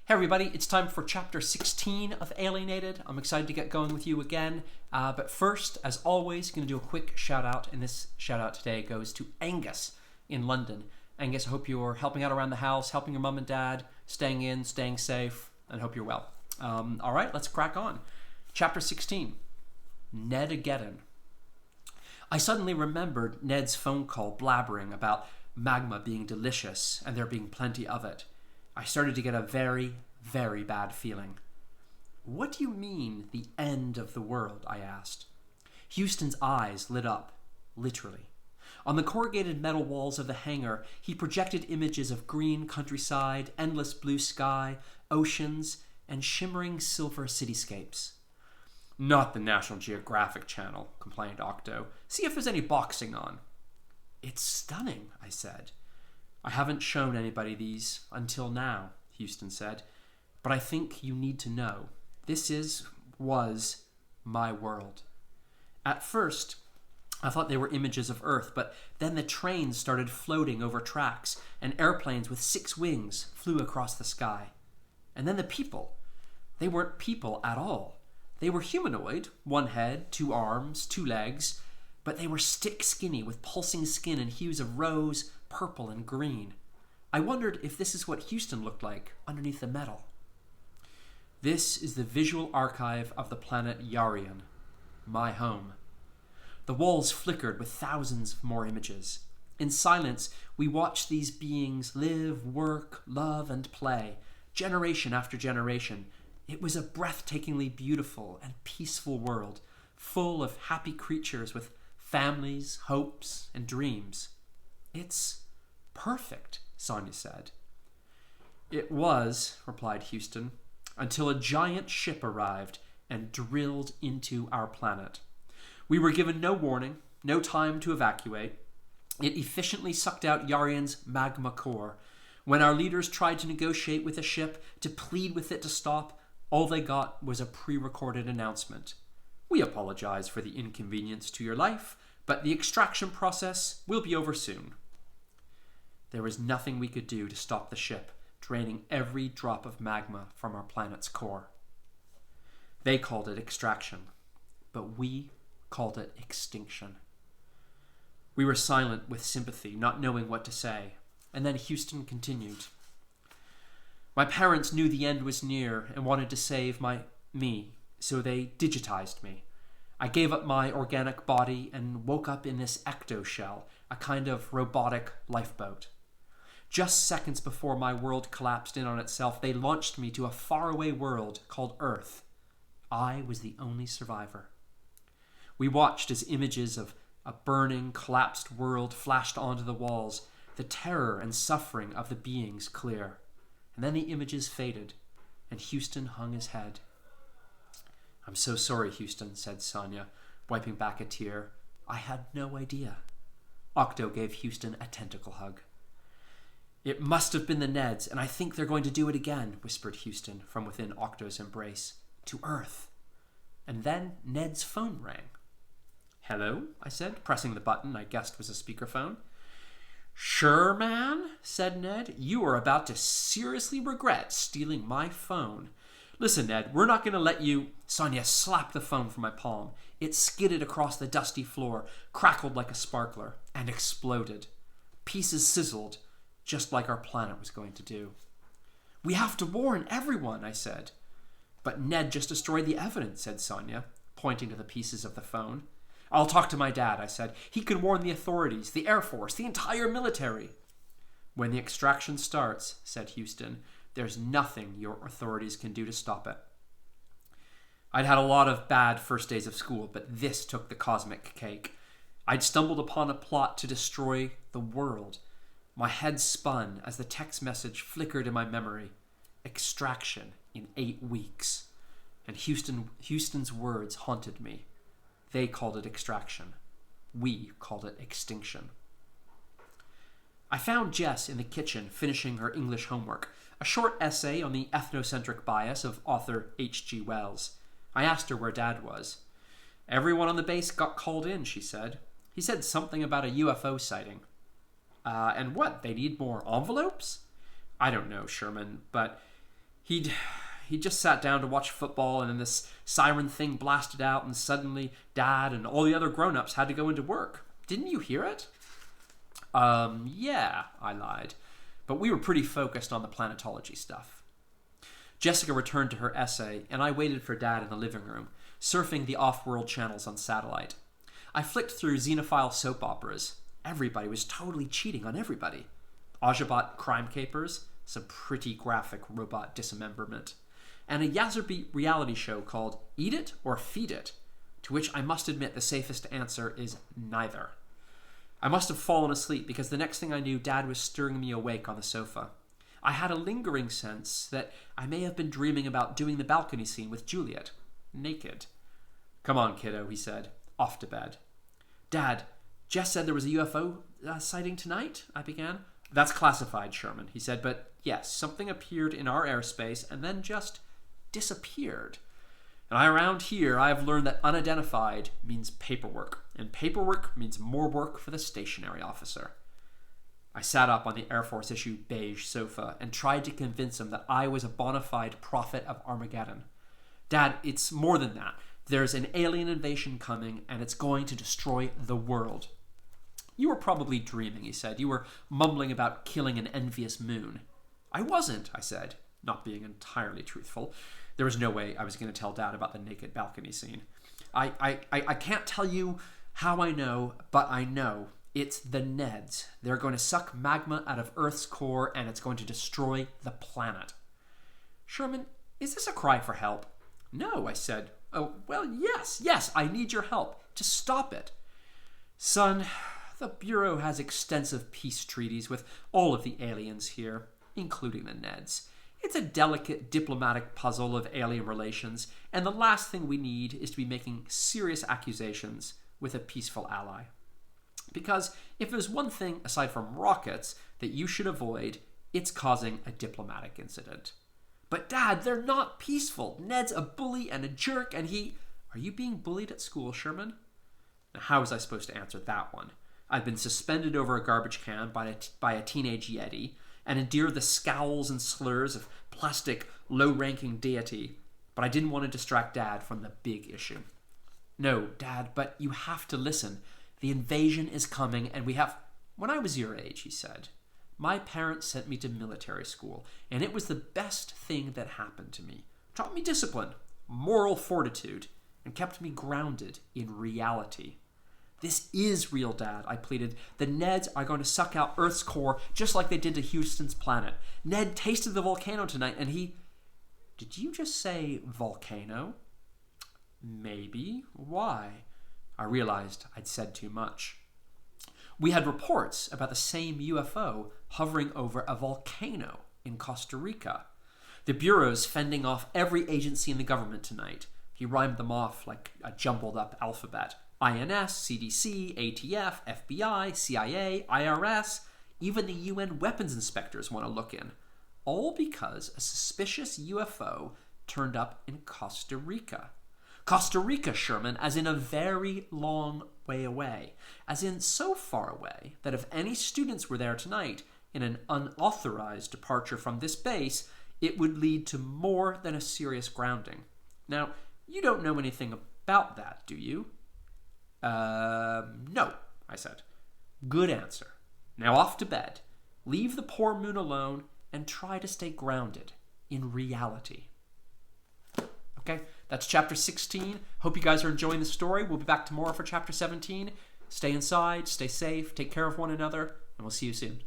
Hey everybody, it's time for chapter 16 of Alienated. I'm excited to get going with you again. But first, as always, going to do a quick shout out. And this shout out today goes to Angus in London. Angus, I hope you're helping out around the house, helping your mum and dad, staying in, staying safe, and hope you're well. All right, let's crack on. Chapter 16, NEDageddon. I suddenly remembered Ned's phone call blabbering about magma being delicious and there being plenty of it. I started to get a very, very bad feeling. What do you mean, the end of the world? I asked. Houston's eyes lit up, literally. On the corrugated metal walls of the hangar, he projected images of green countryside, endless blue sky, oceans, and shimmering silver cityscapes. Not the National Geographic Channel, complained Octo. See if there's any boxing on. It's stunning, I said. I haven't shown anybody these until now, Houston said, but I think you need to know. This was my world. At first, I thought they were images of Earth, but then the trains started floating over tracks, and airplanes with 6 wings flew across the sky. And then the people. They weren't people at all. They were humanoid, 1 head, 2 arms, 2 legs, but they were stick skinny with pulsing skin and hues of rose, purple, and green. I wondered if this is what Houston looked like underneath the metal. This is the visual archive of the planet Yarian, my home. The walls flickered with thousands of more images. In silence, we watched these beings live, work, love, and play, generation after generation. It was a breathtakingly beautiful and peaceful world, full of happy creatures with families, hopes, and dreams. It's perfect, Sonia said. It was, replied Houston, until a giant ship arrived and drilled into our planet. We were given no warning, no time to evacuate. It efficiently sucked out Yarian's magma core. When our leaders tried to negotiate with the ship, to plead with it to stop, all they got was a pre-recorded announcement. We apologize for the inconvenience to your life, but the extraction process will be over soon. There was nothing we could do to stop the ship, draining every drop of magma from our planet's core. They called it extraction, but we called it extinction. We were silent with sympathy, not knowing what to say, and then Houston continued. My parents knew the end was near and wanted to save me, so they digitized me. I gave up my organic body and woke up in this ecto-shell, a kind of robotic lifeboat. Just seconds before my world collapsed in on itself, they launched me to a faraway world called Earth. I was the only survivor. We watched as images of a burning, collapsed world flashed onto the walls, the terror and suffering of the beings clear. And then the images faded, and Houston hung his head. I'm so sorry, Houston, said Sonia, wiping back a tear. I had no idea. Octo gave Houston a tentacle hug. It must have been the Neds, and I think they're going to do it again, whispered Houston from within Octo's embrace. To Earth. And then Ned's phone rang. Hello, I said, pressing the button I guessed was a speakerphone. Sure, man, said Ned. You are about to seriously regret stealing my phone. Listen, Ned, we're not going to let you... Sonia slapped the phone from my palm. It skidded across the dusty floor, crackled like a sparkler, and exploded. Pieces sizzled, just like our planet was going to do. We have to warn everyone, I said. But Ned just destroyed the evidence, said Sonia, pointing to the pieces of the phone. I'll talk to my dad, I said. He can warn the authorities, the Air Force, the entire military. When the extraction starts, said Houston, there's nothing your authorities can do to stop it. I'd had a lot of bad first days of school, but this took the cosmic cake. I'd stumbled upon a plot to destroy the world. My head spun as the text message flickered in my memory. Extraction in 8 weeks. And Houston's words haunted me. They called it extraction. We called it extinction. I found Jess in the kitchen finishing her English homework, a short essay on the ethnocentric bias of author H.G. Wells. I asked her where Dad was. Everyone on the base got called in, she said. He said something about a UFO sighting. And what, they need more envelopes? I don't know, Sherman, but He'd just sat down to watch football, and then this siren thing blasted out, and suddenly Dad and all the other grown-ups had to go into work. Didn't you hear it? Yeah, I lied. But we were pretty focused on the planetology stuff. Jessica returned to her essay, and I waited for Dad in the living room, surfing the off-world channels on satellite. I flicked through xenophile soap operas. Everybody was totally cheating on everybody. Ajabat crime capers, some pretty graphic robot dismemberment, and a Yazerbeat reality show called Eat It or Feed It, to which I must admit the safest answer is neither. I must have fallen asleep because the next thing I knew, Dad was stirring me awake on the sofa. I had a lingering sense that I may have been dreaming about doing the balcony scene with Juliet, naked. "Come on, kiddo," he said, off to bed. "Dad, Jess said there was a UFO sighting tonight," I began. "That's classified, Sherman," he said, "but yes, something appeared in our airspace and then just disappeared. And around here, I have learned that unidentified means paperwork, and paperwork means more work for the stationary officer." I sat up on the Air Force issue beige sofa and tried to convince him that I was a bona fide prophet of Armageddon. "Dad, it's more than that. There's an alien invasion coming, and it's going to destroy the world." "You were probably dreaming," he said. "You were mumbling about killing an envious moon." "I wasn't," I said, not being entirely truthful. There was no way I was going to tell Dad about the naked balcony scene. I can't tell you how I know, but I know. It's the NEDs. They're going to suck magma out of Earth's core, and it's going to destroy the planet." "Sherman, is this a cry for help?" "No," I said. "Oh, well, yes, I need your help to stop it." "Son, the Bureau has extensive peace treaties with all of the aliens here, including the NEDs. It's a delicate diplomatic puzzle of alien relations, and the last thing we need is to be making serious accusations with a peaceful ally. Because if there's one thing, aside from rockets, that you should avoid, it's causing a diplomatic incident." "But Dad, they're not peaceful. Ned's a bully and a jerk, and he..." "Are you being bullied at school, Sherman?" Now, how was I supposed to answer that one? I'd been suspended over a garbage can by a teenage Yeti, and endured the scowls and slurs of plastic, low-ranking deity, but I didn't want to distract Dad from the big issue. "No, Dad, but you have to listen. The invasion is coming, and we have..." "When I was your age," he said, "my parents sent me to military school, and it was the best thing that happened to me. Taught me discipline, moral fortitude, and kept me grounded in reality." "This is real, Dad," I pleaded. "The NEDs are going to suck out Earth's core just like they did to Houston's planet. Ned tasted the volcano tonight, and he..." "Did you just say volcano?" "Maybe. Why?" I realized I'd said too much. "We had reports about the same UFO hovering over a volcano in Costa Rica. The Bureau's fending off every agency in the government tonight." He rhymed them off like a jumbled-up alphabet. INS, CDC, ATF, FBI, CIA, IRS, even the UN weapons inspectors want to look in. All because a suspicious UFO turned up in Costa Rica. Costa Rica, Sherman, as in a very long way away. As in so far away that if any students were there tonight in an unauthorized departure from this base, it would lead to more than a serious grounding. Now, you don't know anything about that, do you? No, I said. "Good answer. Now off to bed. Leave the poor moon alone and try to stay grounded in reality." Okay, that's chapter 16. Hope you guys are enjoying the story. We'll be back tomorrow for chapter 17. Stay inside, stay safe, take care of one another, and we'll see you soon.